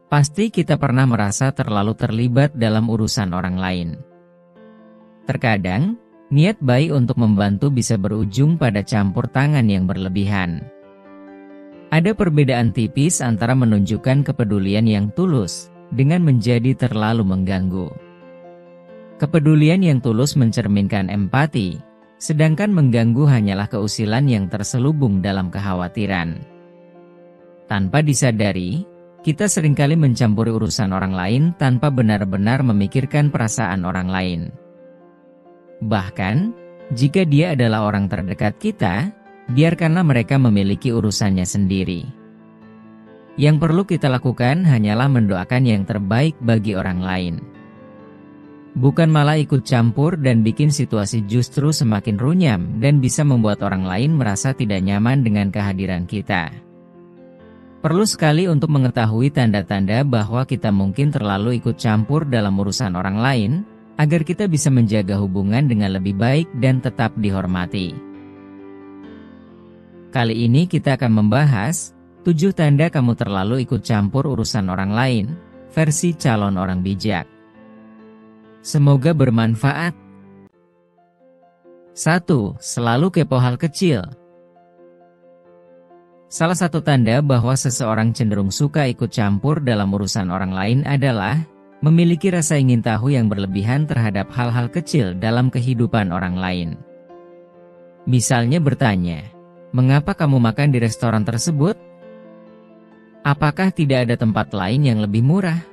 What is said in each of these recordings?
Pasti kita pernah merasa terlalu terlibat dalam urusan orang lain. Terkadang, niat baik untuk membantu bisa berujung pada campur tangan yang berlebihan. Ada perbedaan tipis antara menunjukkan kepedulian yang tulus dengan menjadi terlalu mengganggu. Kepedulian yang tulus mencerminkan empati, sedangkan mengganggu hanyalah keusilan yang terselubung dalam kekhawatiran. Tanpa disadari, kita seringkali mencampuri urusan orang lain tanpa benar-benar memikirkan perasaan orang lain. Bahkan, jika dia adalah orang terdekat kita, biarkanlah mereka memiliki urusannya sendiri. Yang perlu kita lakukan hanyalah mendoakan yang terbaik bagi orang lain. Bukan malah ikut campur dan bikin situasi justru semakin runyam dan bisa membuat orang lain merasa tidak nyaman dengan kehadiran kita. Perlu sekali untuk mengetahui tanda-tanda bahwa kita mungkin terlalu ikut campur dalam urusan orang lain, agar kita bisa menjaga hubungan dengan lebih baik dan tetap dihormati. Kali ini kita akan membahas 7 tanda kamu terlalu ikut campur urusan orang lain, versi calon orang bijak. Semoga bermanfaat. 1. Selalu kepo hal kecil. Salah satu tanda bahwa seseorang cenderung suka ikut campur dalam urusan orang lain adalah memiliki rasa ingin tahu yang berlebihan terhadap hal-hal kecil dalam kehidupan orang lain. Misalnya bertanya, "Mengapa kamu makan di restoran tersebut? Apakah tidak ada tempat lain yang lebih murah?"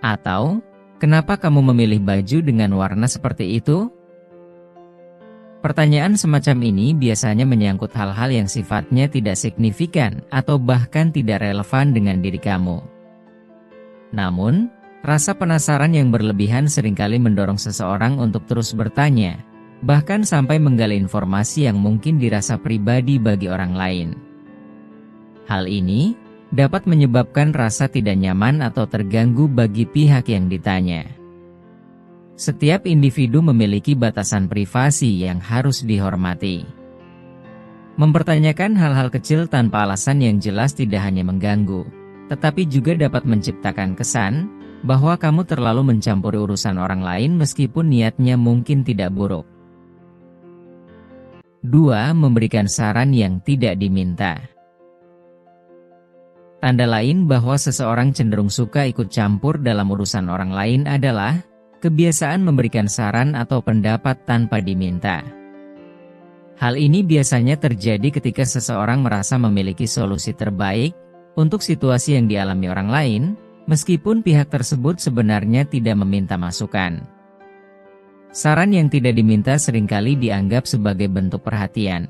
Atau, "Kenapa kamu memilih baju dengan warna seperti itu?" Pertanyaan semacam ini biasanya menyangkut hal-hal yang sifatnya tidak signifikan atau bahkan tidak relevan dengan diri kamu. Namun, rasa penasaran yang berlebihan seringkali mendorong seseorang untuk terus bertanya, bahkan sampai menggali informasi yang mungkin dirasa pribadi bagi orang lain. Hal ini dapat menyebabkan rasa tidak nyaman atau terganggu bagi pihak yang ditanya. Setiap individu memiliki batasan privasi yang harus dihormati. Mempertanyakan hal-hal kecil tanpa alasan yang jelas tidak hanya mengganggu, tetapi juga dapat menciptakan kesan bahwa kamu terlalu mencampuri urusan orang lain meskipun niatnya mungkin tidak buruk. 2. Memberikan saran yang tidak diminta. Tanda lain bahwa seseorang cenderung suka ikut campur dalam urusan orang lain adalah kebiasaan memberikan saran atau pendapat tanpa diminta. Hal ini biasanya terjadi ketika seseorang merasa memiliki solusi terbaik untuk situasi yang dialami orang lain, meskipun pihak tersebut sebenarnya tidak meminta masukan. Saran yang tidak diminta seringkali dianggap sebagai bentuk perhatian,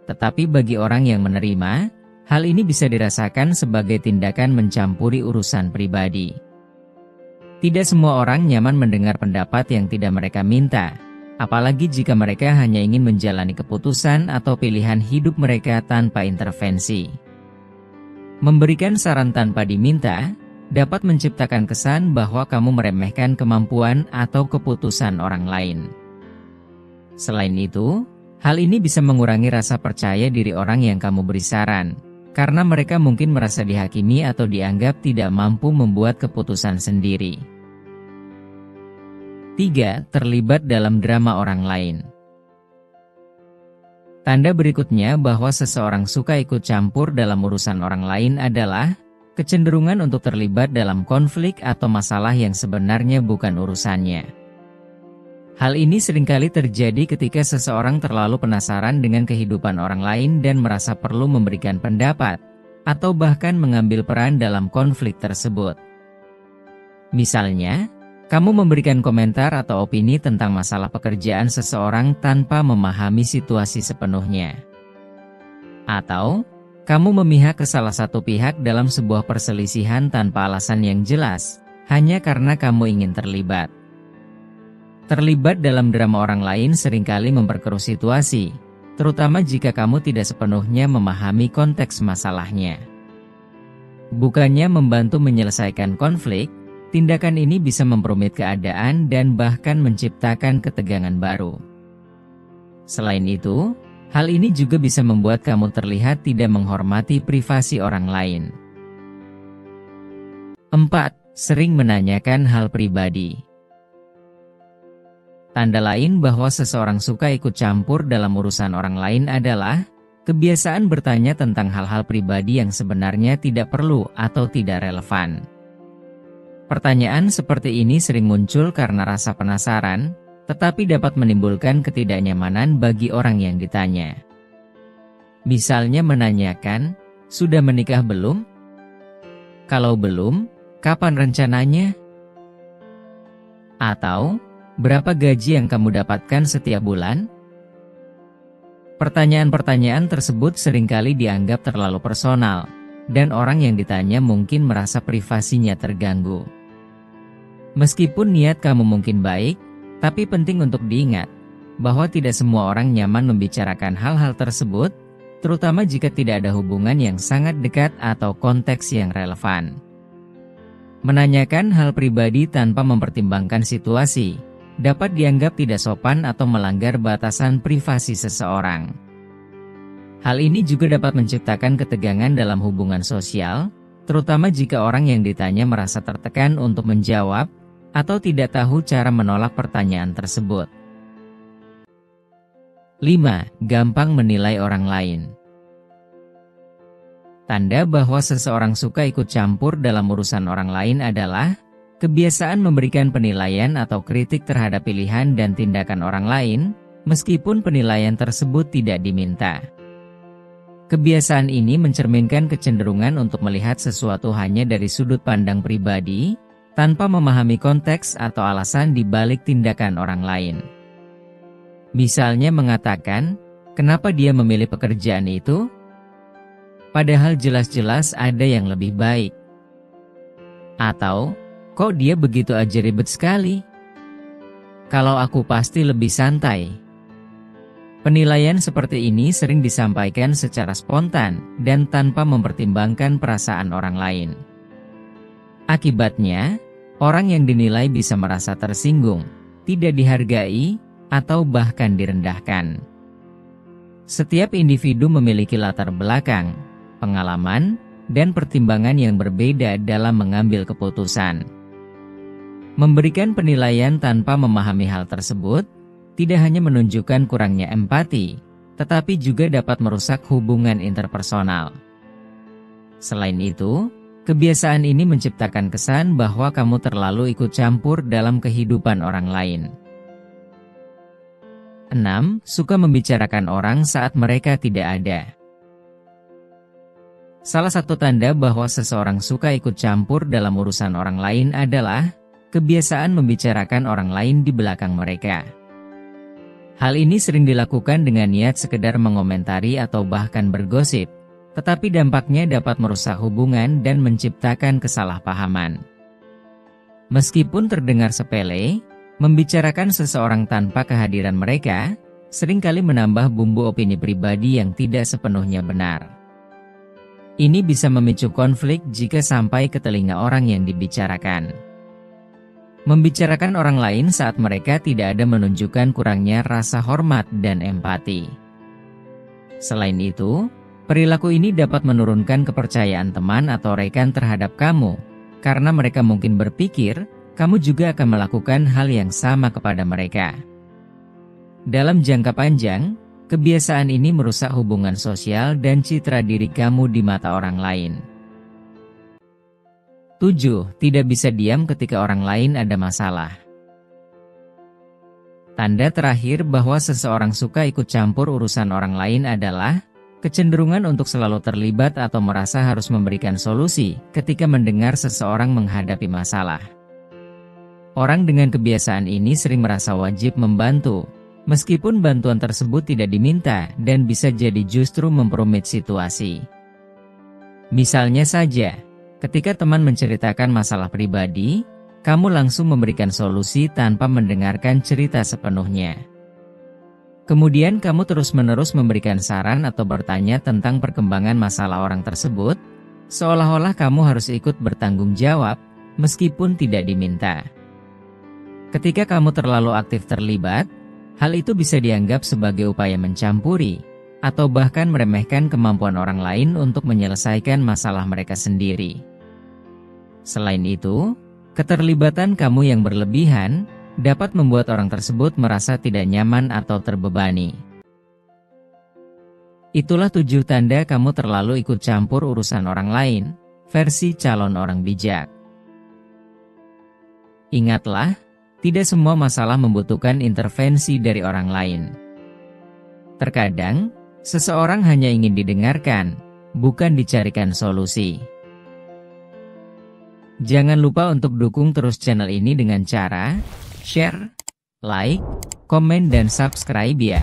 tetapi bagi orang yang menerima, hal ini bisa dirasakan sebagai tindakan mencampuri urusan pribadi. Tidak semua orang nyaman mendengar pendapat yang tidak mereka minta, apalagi jika mereka hanya ingin menjalani keputusan atau pilihan hidup mereka tanpa intervensi. Memberikan saran tanpa diminta dapat menciptakan kesan bahwa kamu meremehkan kemampuan atau keputusan orang lain. Selain itu, hal ini bisa mengurangi rasa percaya diri orang yang kamu beri saran, karena mereka mungkin merasa dihakimi atau dianggap tidak mampu membuat keputusan sendiri. 3. Terlibat dalam drama orang lain. Tanda berikutnya bahwa seseorang suka ikut campur dalam urusan orang lain adalah kecenderungan untuk terlibat dalam konflik atau masalah yang sebenarnya bukan urusannya. Hal ini seringkali terjadi ketika seseorang terlalu penasaran dengan kehidupan orang lain dan merasa perlu memberikan pendapat, atau bahkan mengambil peran dalam konflik tersebut. Misalnya, kamu memberikan komentar atau opini tentang masalah pekerjaan seseorang tanpa memahami situasi sepenuhnya. Atau, kamu memihak ke salah satu pihak dalam sebuah perselisihan tanpa alasan yang jelas, hanya karena kamu ingin terlibat. Terlibat dalam drama orang lain seringkali memperkeruh situasi, terutama jika kamu tidak sepenuhnya memahami konteks masalahnya. Bukannya membantu menyelesaikan konflik, tindakan ini bisa memperumit keadaan dan bahkan menciptakan ketegangan baru. Selain itu, hal ini juga bisa membuat kamu terlihat tidak menghormati privasi orang lain. 4. Sering menanyakan hal pribadi. Tanda lain bahwa seseorang suka ikut campur dalam urusan orang lain adalah kebiasaan bertanya tentang hal-hal pribadi yang sebenarnya tidak perlu atau tidak relevan. Pertanyaan seperti ini sering muncul karena rasa penasaran, tetapi dapat menimbulkan ketidaknyamanan bagi orang yang ditanya. Misalnya menanyakan, "Sudah menikah belum? Kalau belum, kapan rencananya?" Atau, "Berapa gaji yang kamu dapatkan setiap bulan?" Pertanyaan-pertanyaan tersebut seringkali dianggap terlalu personal, dan orang yang ditanya mungkin merasa privasinya terganggu. Meskipun niat kamu mungkin baik, tapi penting untuk diingat bahwa tidak semua orang nyaman membicarakan hal-hal tersebut, terutama jika tidak ada hubungan yang sangat dekat atau konteks yang relevan. Menanyakan hal pribadi tanpa mempertimbangkan situasi dapat dianggap tidak sopan atau melanggar batasan privasi seseorang. Hal ini juga dapat menciptakan ketegangan dalam hubungan sosial, terutama jika orang yang ditanya merasa tertekan untuk menjawab atau tidak tahu cara menolak pertanyaan tersebut. 5. Gampang menilai orang lain. Tanda bahwa seseorang suka ikut campur dalam urusan orang lain adalah kebiasaan memberikan penilaian atau kritik terhadap pilihan dan tindakan orang lain, meskipun penilaian tersebut tidak diminta. Kebiasaan ini mencerminkan kecenderungan untuk melihat sesuatu hanya dari sudut pandang pribadi, tanpa memahami konteks atau alasan di balik tindakan orang lain. Misalnya mengatakan, "Kenapa dia memilih pekerjaan itu? Padahal jelas-jelas ada yang lebih baik." Atau, "Kok dia begitu aja ribet sekali? Kalau aku pasti lebih santai." Penilaian seperti ini sering disampaikan secara spontan dan tanpa mempertimbangkan perasaan orang lain. Akibatnya, orang yang dinilai bisa merasa tersinggung, tidak dihargai, atau bahkan direndahkan. Setiap individu memiliki latar belakang, pengalaman, dan pertimbangan yang berbeda dalam mengambil keputusan. Memberikan penilaian tanpa memahami hal tersebut tidak hanya menunjukkan kurangnya empati, tetapi juga dapat merusak hubungan interpersonal. Selain itu, kebiasaan ini menciptakan kesan bahwa kamu terlalu ikut campur dalam kehidupan orang lain. 6. Suka membicarakan orang saat mereka tidak ada. Salah satu tanda bahwa seseorang suka ikut campur dalam urusan orang lain adalah kebiasaan membicarakan orang lain di belakang mereka. Hal ini sering dilakukan dengan niat sekedar mengomentari atau bahkan bergosip, tetapi dampaknya dapat merusak hubungan dan menciptakan kesalahpahaman. Meskipun terdengar sepele, membicarakan seseorang tanpa kehadiran mereka seringkali menambah bumbu opini pribadi yang tidak sepenuhnya benar. Ini bisa memicu konflik jika sampai ke telinga orang yang dibicarakan. Membicarakan orang lain saat mereka tidak ada menunjukkan kurangnya rasa hormat dan empati. Selain itu, perilaku ini dapat menurunkan kepercayaan teman atau rekan terhadap kamu, karena mereka mungkin berpikir kamu juga akan melakukan hal yang sama kepada mereka. Dalam jangka panjang, kebiasaan ini merusak hubungan sosial dan citra diri kamu di mata orang lain. 7. Tidak bisa diam ketika orang lain ada masalah. Tanda terakhir bahwa seseorang suka ikut campur urusan orang lain adalah kecenderungan untuk selalu terlibat atau merasa harus memberikan solusi ketika mendengar seseorang menghadapi masalah. Orang dengan kebiasaan ini sering merasa wajib membantu, meskipun bantuan tersebut tidak diminta dan bisa jadi justru memperumit situasi. Misalnya saja, ketika teman menceritakan masalah pribadi, kamu langsung memberikan solusi tanpa mendengarkan cerita sepenuhnya. Kemudian kamu terus-menerus memberikan saran atau bertanya tentang perkembangan masalah orang tersebut, seolah-olah kamu harus ikut bertanggung jawab, meskipun tidak diminta. Ketika kamu terlalu aktif terlibat, hal itu bisa dianggap sebagai upaya mencampuri, atau bahkan meremehkan kemampuan orang lain untuk menyelesaikan masalah mereka sendiri. Selain itu, keterlibatan kamu yang berlebihan dapat membuat orang tersebut merasa tidak nyaman atau terbebani. Itulah 7 tanda kamu terlalu ikut campur urusan orang lain, versi calon orang bijak. Ingatlah, tidak semua masalah membutuhkan intervensi dari orang lain. Terkadang, seseorang hanya ingin didengarkan, bukan dicarikan solusi. Jangan lupa untuk dukung terus channel ini dengan cara share, like, komen, dan subscribe ya.